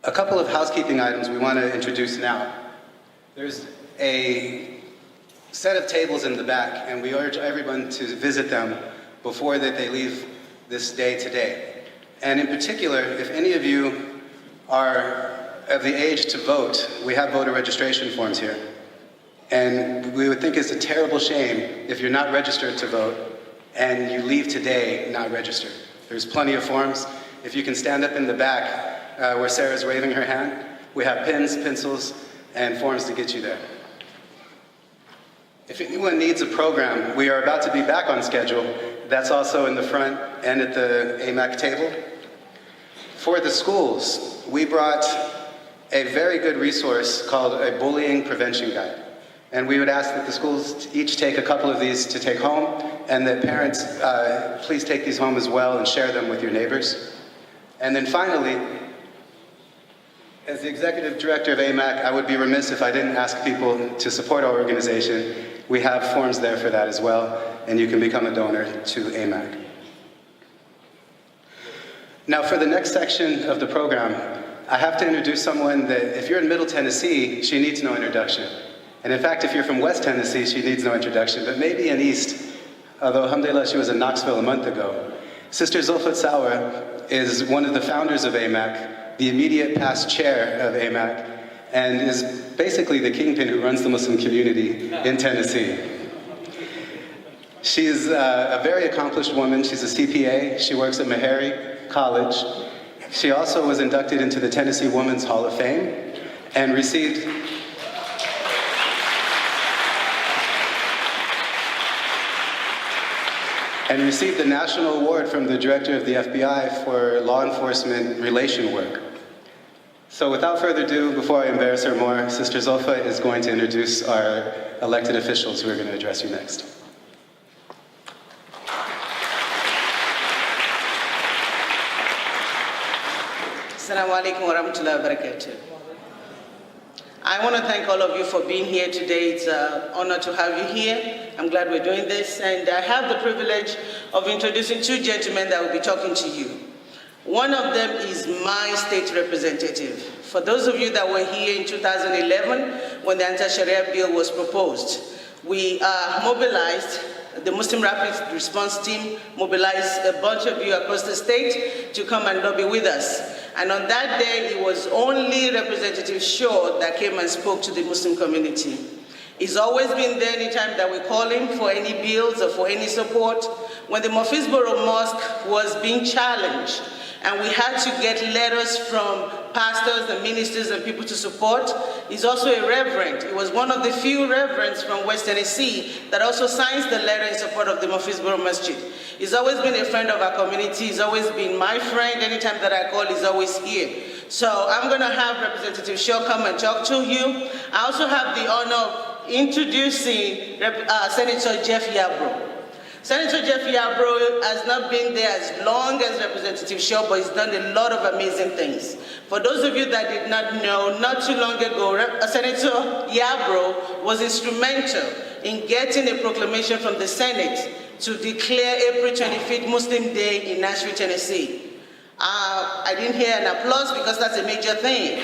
A couple of housekeeping items we want to introduce now. There's a set of tables in the back, and we urge everyone to visit them before that they leave this day today. And in particular, if any of you are of the age to vote, we have voter registration forms here. And we would think it's a terrible shame if you're not registered to vote and you leave today not registered. There's plenty of forms. If you can stand up in the back where Sarah's waving her hand, we have pens, pencils, and forms to get you there. If anyone needs a program, we are about to be back on schedule. That's also in the front and at the AMAC table. For the schools, we brought a very good resource called a bullying prevention guide. And we would ask that the schools each take a couple of these to take home, and that parents please take these home as well and share them with your neighbors. And then finally, as the executive director of AMAC, I would be remiss if I didn't ask people to support our organization. We have forms there for that as well, and you can become a donor to AMAC. Now for the next section of the program, I have to introduce someone that, if you're in Middle Tennessee, she needs no introduction. And in fact, if you're from West Tennessee, she needs no introduction, but maybe in East, although alhamdulillah, she was in Knoxville a month ago. Sister Zulfat Sawa is one of the founders of AMAC, the immediate past chair of AMAC, and is basically the kingpin who runs the Muslim community in Tennessee. She is a very accomplished woman. She's a CPA. She works at Meharry College. She also was inducted into the Tennessee Women's Hall of Fame and received the National Award from the Director of the FBI for law enforcement relation work. So without further ado, before I embarrass her more, Sister Zulfa is going to introduce our elected officials who are going to address you next. Assalamu alaikum wa rahmatullahi wa barakatuh. I want to thank all of you for being here today. It's an honor to have you here. I'm glad we're doing this. And I have the privilege of introducing two gentlemen that will be talking to you. One of them is my state representative. For those of you that were here in 2011, when the anti-Sharia bill was proposed, we mobilized, the Muslim Rapid Response Team mobilized a bunch of you across the state to come and lobby with us. And on that day, it was only Representative Shaw that came and spoke to the Muslim community. He's always been there anytime that we call him for any bills or for any support. When the Mufisboro Mosque was being challenged, and we had to get letters from pastors and ministers and people to support. He's also a reverend. He was one of the few reverends from West Tennessee that also signs the letter in support of the Mufisboro Masjid. He's always been a friend of our community. He's always been my friend. Anytime that I call, he's always here. So I'm going to have Representative Shaw come and talk to you. I also have the honor of introducing Senator Jeff Yarbro. Senator Jeff Yarbro has not been there as long as Representative Shaw, but he's done a lot of amazing things. For those of you that did not know, not too long ago, Senator Yarbro was instrumental in getting a proclamation from the Senate to declare April 25th Muslim Day in Nashville, Tennessee. I didn't hear an applause because that's a major thing.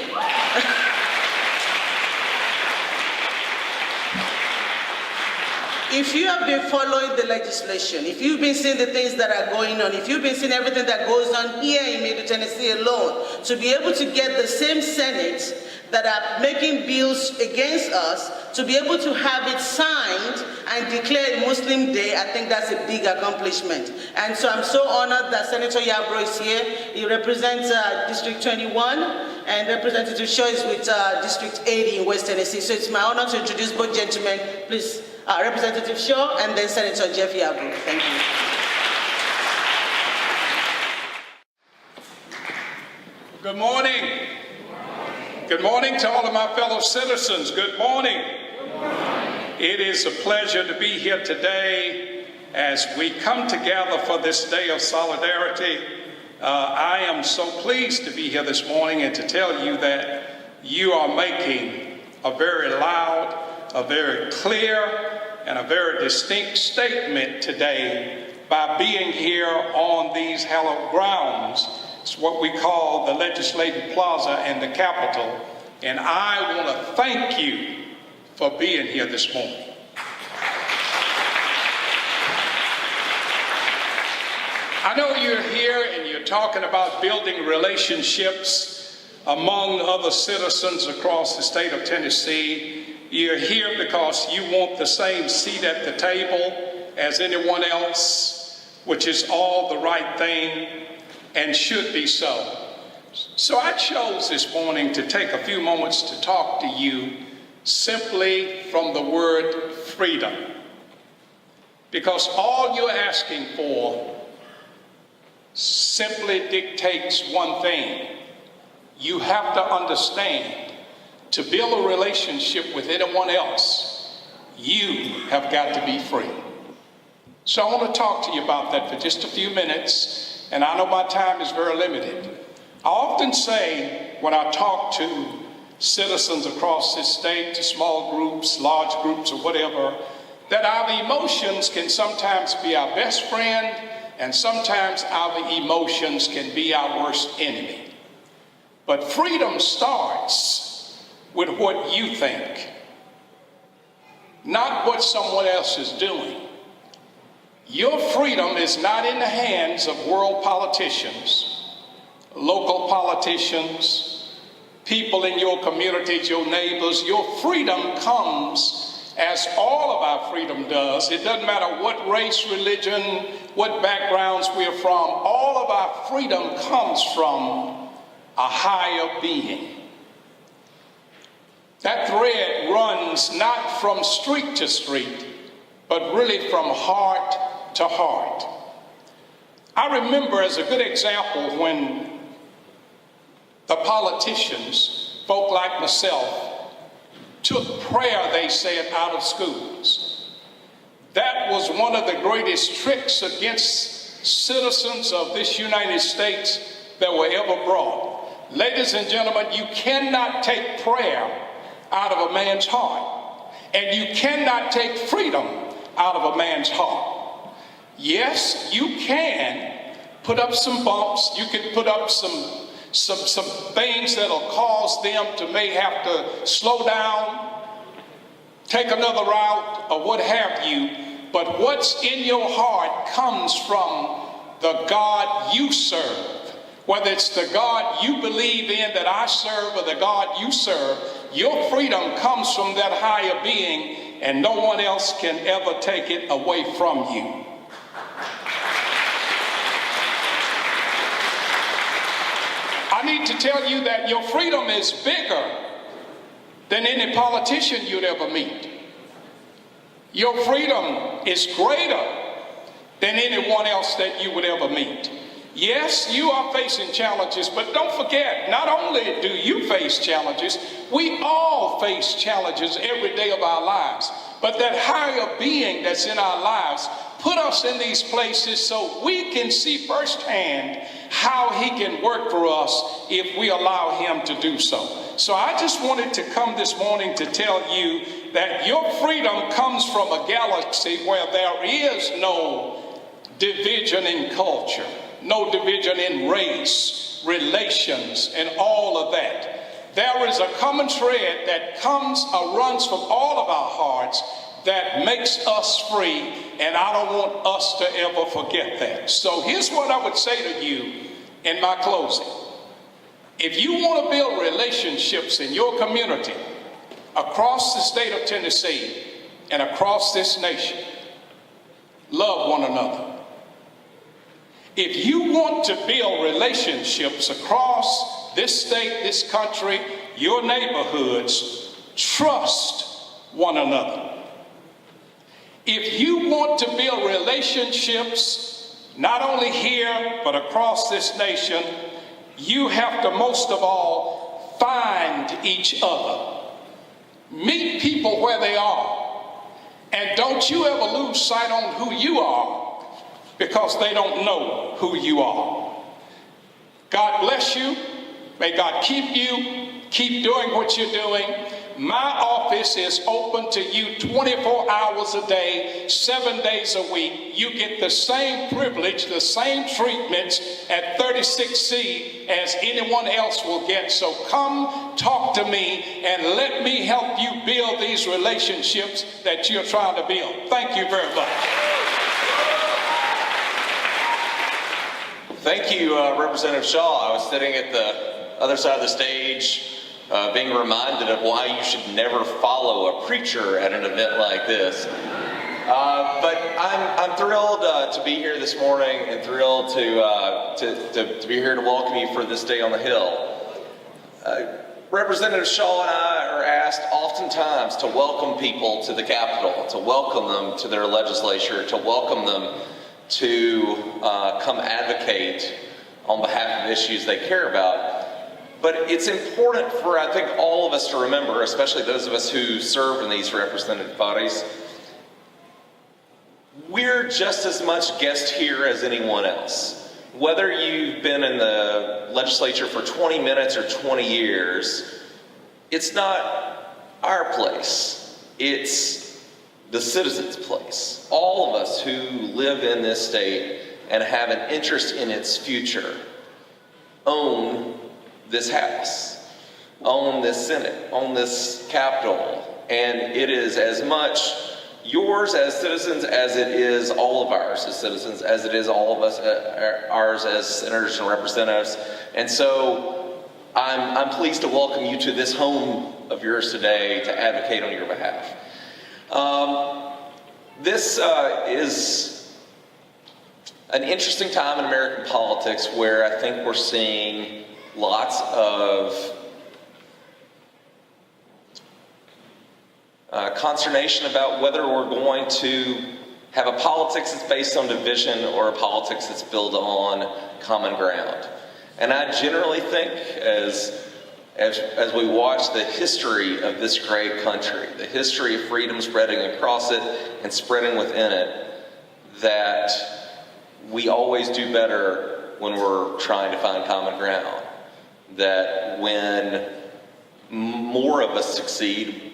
If you have been following the legislation, if you've been seeing the things that are going on, if you've been seeing everything that goes on here in Middle Tennessee alone, to be able to get the same Senate that are making bills against us, to be able to have it signed and declare a Muslim Day, I think that's a big accomplishment. And so I'm so honored that Senator Yarbro is here. He represents District 21, and Representative Shaw is with District 80 in West Tennessee. So it's my honor to introduce both gentlemen. Please, Representative Shaw and then Senator Jeff Yarbro. Thank you. Good morning. Good morning to all of my fellow citizens. Good morning. Good morning. It is a pleasure to be here today as we come together for this day of solidarity. I am so pleased to be here this morning and to tell you that you are making a very loud, a very clear, and a very distinct statement today by being here on these hallowed grounds It's what we call the Legislative Plaza in the Capitol. And I want to thank you for being here this morning. I know you're here and you're talking about building relationships among other citizens across the state of Tennessee. You're here because you want the same seat at the table as anyone else, which is all the right thing and should be so. So I chose this morning to take a few moments to talk to you simply from the word freedom. Because all you're asking for simply dictates one thing. You have to understand, to build a relationship with anyone else, you have got to be free. So I want to talk to you about that for just a few minutes, and I know my time is very limited. I often say when I talk to citizens across this state, to small groups, large groups, or whatever, that our emotions can sometimes be our best friend, and sometimes our emotions can be our worst enemy. But freedom starts with what you think, not what someone else is doing. Your freedom is not in the hands of world politicians, local politicians, people in your communities, your neighbors. Your freedom comes, as all of our freedom does. It doesn't matter what race, religion, what backgrounds we're from. All of our freedom comes from a higher being. That thread runs not from street to street, but really from heart to heart. I remember as a good example when the politicians, folk like myself, took prayer, they said, out of schools. That was one of the greatest tricks against citizens of this United States that were ever brought. Ladies and gentlemen, you cannot take prayer out of a man's heart, and you cannot take freedom out of a man's heart. Yes, you can put up some bumps, you can put up some things that'll cause them to may have to slow down, take another route, or what have you. But what's in your heart comes from the God you serve. Whether it's the God you believe in that I serve or the God you serve, your freedom comes from that higher being, and no one else can ever take it away from you. I need to tell you that your freedom is bigger than any politician you'd ever meet. Your freedom is greater than anyone else that you would ever meet. Yes, you are facing challenges, but don't forget, not only do you face challenges, we all face challenges every day of our lives. But that higher being that's in our lives put us in these places so we can see firsthand how he can work for us if we allow him to do so. So I just wanted to come this morning to tell you that your freedom comes from a galaxy where there is no division in culture, no division in race, relations, and all of that. There is a common thread that runs from all of our hearts that makes us free, and I don't want us to ever forget that. So here's what I would say to you in my closing. If you want to build relationships in your community, across the state of Tennessee, and across this nation, love one another. If you want to build relationships across this state, this country, your neighborhoods, trust one another. If you want to build relationships, not only here, but across this nation, you have to most of all find each other. Meet people where they are. And don't you ever lose sight on who you are, because they don't know who you are. God bless you. May God keep you. Keep doing what you're doing. My office is open to you 24 hours a day, 7 days a week. You get the same privilege, the same treatments at 36C as anyone else will get. So come talk to me and let me help you build these relationships that you're trying to build. Thank you very much. Thank you, Representative Shaw. I was sitting at the other side of the stage being reminded of why you should never follow a preacher at an event like this. But I'm thrilled to be here this morning and thrilled to be here to welcome you for this day on the Hill. Representative Shaw and I are asked oftentimes to welcome people to the Capitol, to welcome them to their legislature, to welcome them to come advocate on behalf of issues they care about. But it's important for, I think, all of us to remember, especially those of us who serve in these representative bodies, we're just as much guests here as anyone else. Whether you've been in the legislature for 20 minutes or 20 years, it's not our place. It's the citizens' place. All of us who live in this state and have an interest in its future own this House, own this Senate, own this Capitol, and it is as much yours as citizens as it is all of ours as citizens, as it is all of us ours as senators and representatives. And so I'm pleased to welcome you to this home of yours today to advocate on your behalf. This is an interesting time in American politics where I think we're seeing lots of consternation about whether we're going to have a politics that's based on division or a politics that's built on common ground. And I generally think, as we watch the history of this great country, the history of freedom spreading across it and spreading within it, that we always do better when we're trying to find common ground. That when more of us succeed,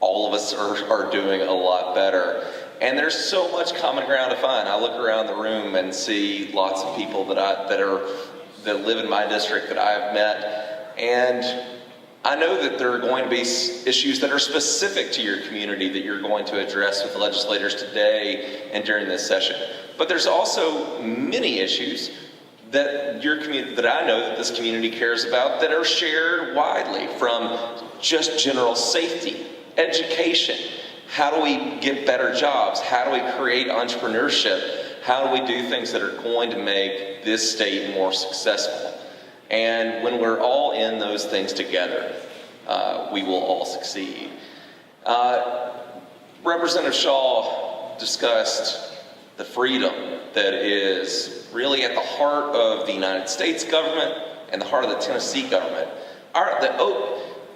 all of us are doing a lot better. And there's so much common ground to find. I look around the room and see lots of people that live in my district that I've met, and I know that there are going to be issues that are specific to your community that you're going to address with legislators today and during this session. But there's also many issues that your community, that I know that this community cares about, that are shared widely, from just general safety, education, how do we get better jobs, how do we create entrepreneurship, how do we do things that are going to make this state more successful. And when we're all in those things together, we will all succeed. Representative Shaw discussed the freedom that is really at the heart of the United States government and the heart of the Tennessee government.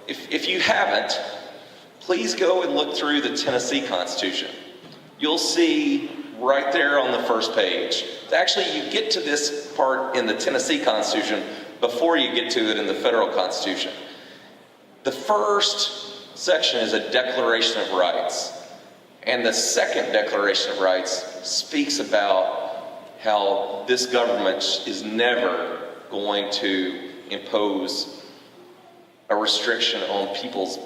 If you haven't, please go and look through the Tennessee Constitution. You'll see right there on the first page. Actually, you get to this part in the Tennessee Constitution before you get to it in the federal Constitution. The first section is a Declaration of Rights. And the second Declaration of Rights speaks about how this government is never going to impose a restriction on people's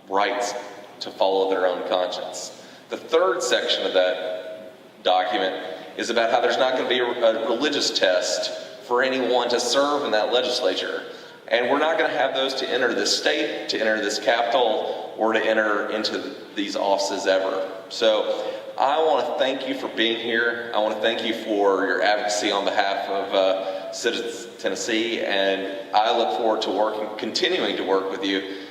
rights to follow their own conscience. The third section of that document is about how there's not going to be a religious test for anyone to serve in that legislature. And we're not going to have those to enter this state, to enter this Capitol, or to enter into these offices ever. So I want to thank you for being here. I want to thank you for your advocacy on behalf of citizens of Tennessee, and I look forward to continuing to work with you